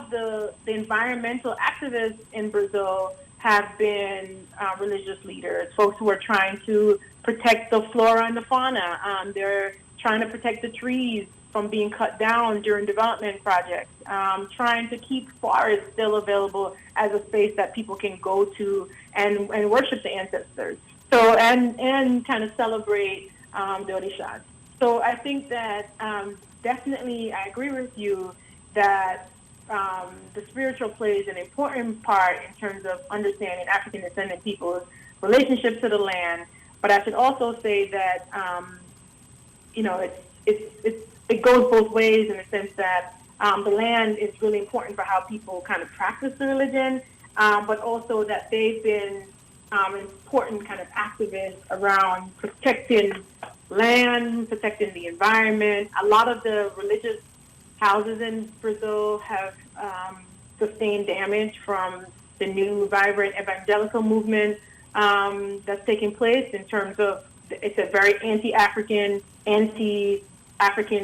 S7: the environmental activists in Brazil have been religious leaders, folks who are trying to protect the flora and the fauna. They're trying to protect the trees from being cut down during development projects, trying to keep forests still available as a space that people can go to and worship the ancestors. So and kind of celebrate the Orishas. So I think that definitely I agree with you that the spiritual plays an important part in terms of understanding African descendant people's relationship to the land. But I should also say that it goes both ways in the sense that the land is really important for how people kind of practice the religion, but also that they've been important kind of activists around protecting land, protecting the environment. A lot of the religious houses in Brazil have sustained damage from the new vibrant evangelical movement that's taking place in terms of it's a very anti-African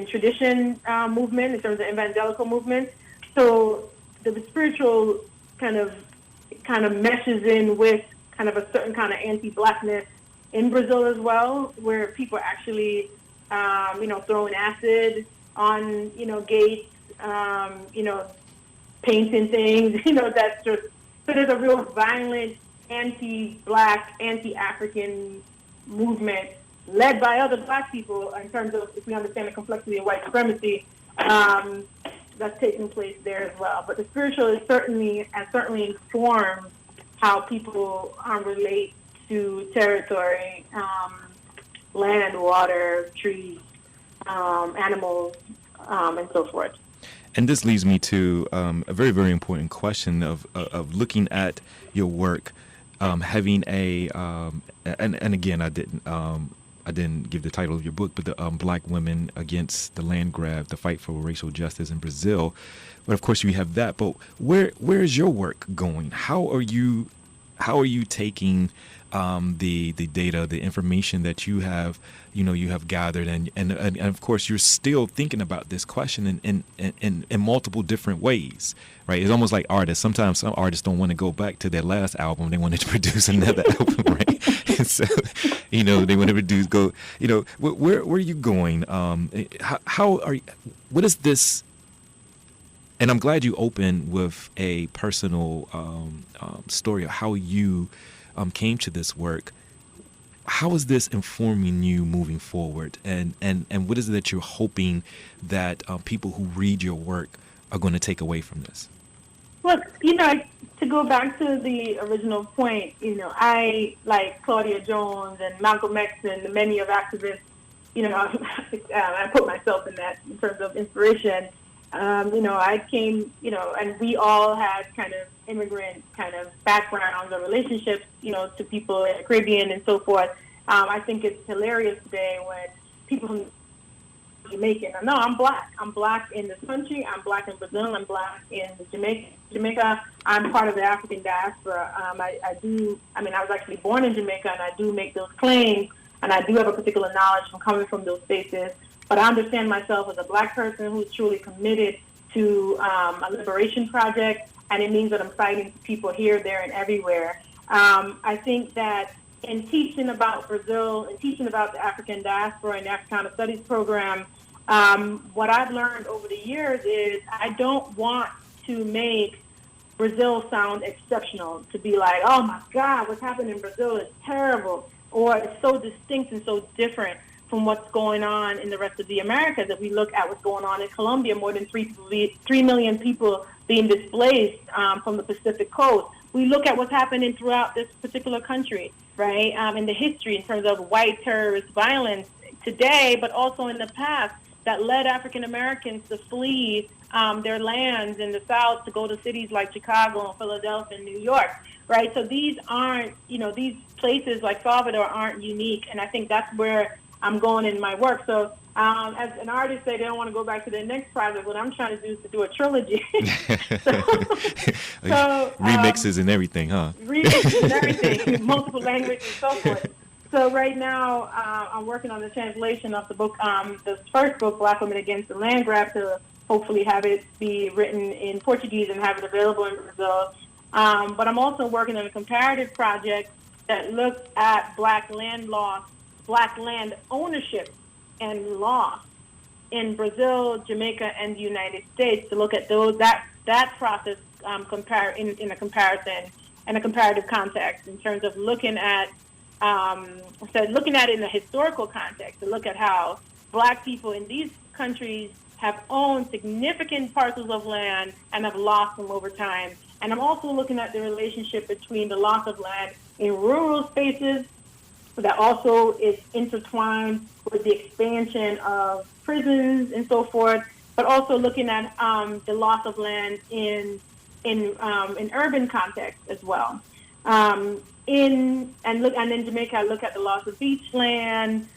S7: tradition movement in terms of evangelical movement. So the spiritual kind of meshes in with kind of a certain kind of anti-blackness in Brazil as well, where people are actually throwing acid on gates, painting things, that's just so there's a real violent anti-black, anti-African movement led by other Black people in terms of, if we understand the complexity of white supremacy, that's taking place there as well. But the spiritual is certainly informed how people relate to territory, land, water, trees, animals, and so forth.
S2: And this leads me to a very, very important question of looking at your work, having and again, I didn't give the title of your book, but the Black Women Against the Land Grab, the Fight for Racial Justice in Brazil. But of course you have that, but where is your work going? How are you taking the data, the information that you have gathered, and of course you're still thinking about this question in multiple different ways, right? It's almost like artists. Sometimes some artists don't want to go back to their last album; they wanted to produce another album, right? And so, they want to where are you going? How are you? What is this? And I'm glad you opened with a personal story of how you came to this work. How is this informing you moving forward? And what is it that you're hoping that people who read your work are going to take away from this?
S7: Well, to go back to the original point, I, like Claudia Jones and Malcolm X and many of activists, I put myself in that in terms of inspiration. I came, and we all had kind of immigrant kind of backgrounds or relationships, to people in the Caribbean and so forth. I think it's hilarious today when people from Jamaican. No, I'm black. I'm black in this country. I'm black in Brazil. I'm black in Jamaica. I'm part of the African diaspora. I was actually born in Jamaica, and I do make those claims, and I do have a particular knowledge from coming from those spaces. But I understand myself as a black person who's truly committed to a liberation project, and it means that I'm fighting for people here, there, and everywhere. I think that in teaching about Brazil and teaching about the African diaspora and the Africana Studies program, what I've learned over the years is I don't want to make Brazil sound exceptional, to be like, oh my God, what's happening in Brazil is terrible, or it's so distinct and so different from what's going on in the rest of the Americas. If we look at what's going on in Colombia, more than 3 million people being displaced from the Pacific coast. We look at what's happening throughout this particular country, right, in the history in terms of white terrorist violence today, but also in the past that led African Americans to flee their lands in the South to go to cities like Chicago and Philadelphia and New York, right? So these aren't, these places like Salvador aren't unique, and I think that's where I'm going in my work. So as an artist, they don't want to go back to their next project. What I'm trying to do is to do a trilogy.
S2: Remixes and everything, huh?
S7: Remixes and everything, multiple languages and so forth. So right now, I'm working on the translation of the book, the first book, Black Women Against the Land Grab, to hopefully have it be written in Portuguese and have it available in Brazil. But I'm also working on a comparative project that looks at black land law, black land ownership and law in Brazil, Jamaica, and the United States, to look at that process in a comparison and a comparative context in terms of looking at it in a historical context, to look at how black people in these countries have owned significant parcels of land and have lost them over time. And I'm also looking at the relationship between the loss of land in rural spaces that also is intertwined with the expansion of prisons and so forth, but also looking at the loss of land in urban context as well. In Jamaica, I look at the loss of beach land.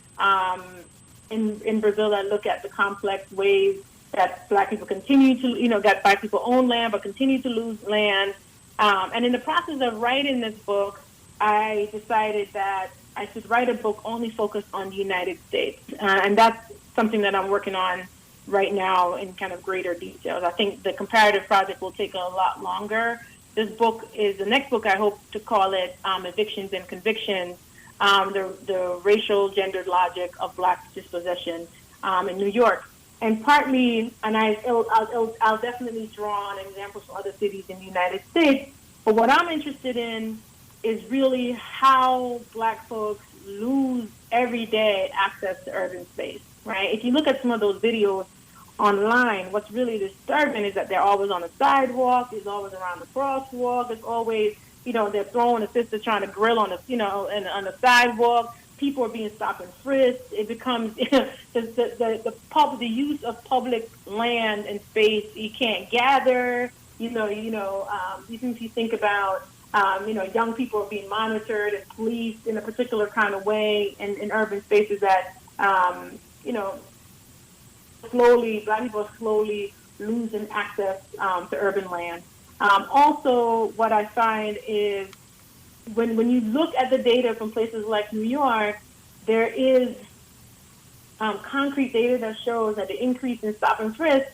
S7: In Brazil, I look at the complex ways that black people continue to, that black people own land but continue to lose land. And in the process of writing this book, I decided that I should write a book only focused on the United States. And that's something that I'm working on right now in kind of greater details. I think the comparative project will take a lot longer. This book is the next book. I hope to call it Evictions and Convictions, the racial gendered logic of black dispossession in New York. And partly, and I'll definitely draw on examples from other cities in the United States, but what I'm interested in is really how black folks lose every day access to urban space, right? If you look at some of those videos online, what's really disturbing is that they're always on the sidewalk, it's always around the crosswalk, it's always, they're throwing a sister trying to grill on the sidewalk. People are being stopped and frisked. It becomes the use of public land and space. You can't gather. Even if you think about young people are being monitored and policed in a particular kind of way in urban spaces that black people are slowly losing access to urban land. Also, what I find is when you look at the data from places like New York, there is concrete data that shows that the increase in stop and frisk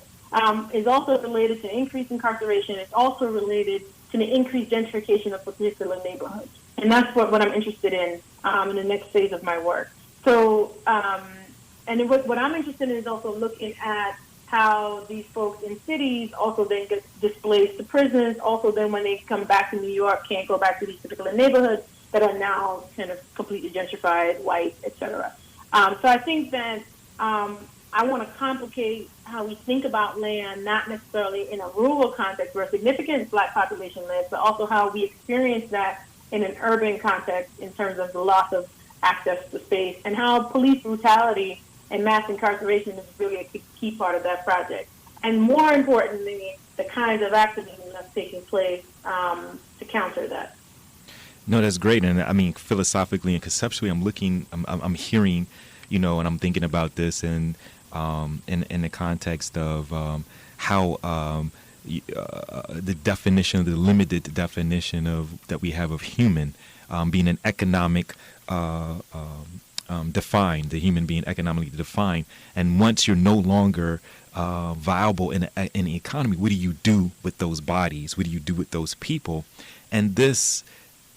S7: is also related to increased incarceration. It's also related to the increased gentrification of particular neighborhoods. And that's what I'm interested in the next phase of my work. So, what I'm interested in is also looking at how these folks in cities also then get displaced to prisons, also then when they come back to New York, can't go back to these particular neighborhoods that are now kind of completely gentrified, white, etc. So I think that I want to complicate how we think about land, not necessarily in a rural context where a significant black population lives, but also how we experience that in an urban context in terms of the loss of access to space, and how police brutality and mass incarceration is really a key part of that project. And more importantly, the kinds of activism that's taking place to counter that.
S2: No, that's great. And I mean, philosophically and conceptually, I'm hearing, and I'm thinking about this in the context of how the definition, the limited definition that we have of human being an economic defined, the human being economically defined. And once you're no longer viable in the economy, what do you do with those bodies? What do you do with those people? And this,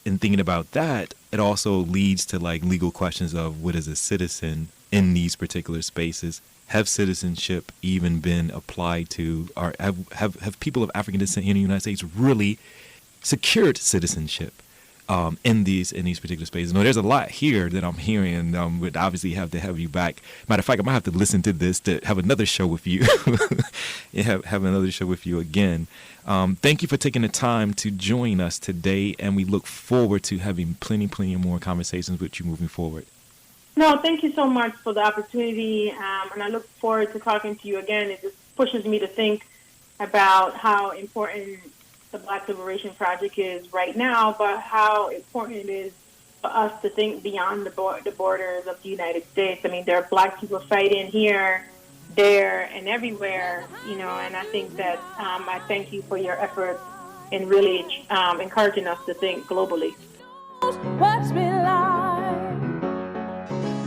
S2: in thinking about that, it also leads to like legal questions of what is a citizen in these particular spaces. Have citizenship even been applied to, or have people of African descent here in the United States really secured citizenship in these particular spaces? No, there's a lot here that I'm hearing. Would obviously have to have you back. Matter of fact, I might have to listen to this to have another show with you. have another show with you again. Thank you for taking the time to join us today, and we look forward to having plenty more conversations with you moving forward.
S7: No, thank you so much for the opportunity, and I look forward to talking to you again. It just pushes me to think about how important the Black Liberation Project is right now, but how important it is for us to think beyond the borders of the United States. I mean, there are Black people fighting here, there, and everywhere, and I think that I thank you for your efforts in really encouraging us to think globally.
S8: What's me like?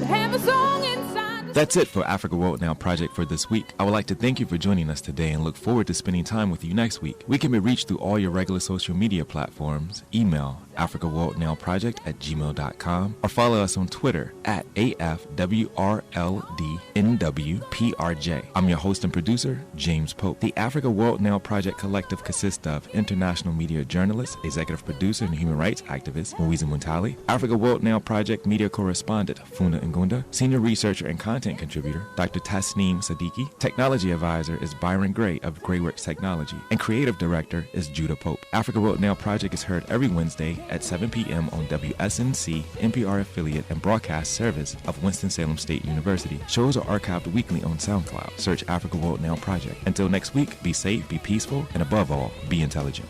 S8: Have a song inside.
S2: That's it for Africa World Now Project for this week. I would like to thank you for joining us today and look forward to spending time with you next week. We can be reached through all your regular social media platforms. Email africaworldnowproject@gmail.com or follow us on Twitter at AFWRLDNWPRJ. I'm your host and producer, James Pope. The Africa World Now Project Collective consists of international media journalist, executive producer, and human rights activist, Mwiza Munthali, Africa World Now Project media correspondent, Funa Ngunda, senior researcher and content contributor, Dr. Tasneem Siddiqui, technology advisor is Byron Gray of Grayworks Technology, and creative director is Judah Pope. Africa World Now Project is heard every Wednesday at 7 p.m. on WSNC, NPR affiliate and broadcast service of Winston-Salem State University. Shows are archived weekly on SoundCloud. Search Africa World Now Project. Until next week, be safe, be peaceful, and above all, be intelligent.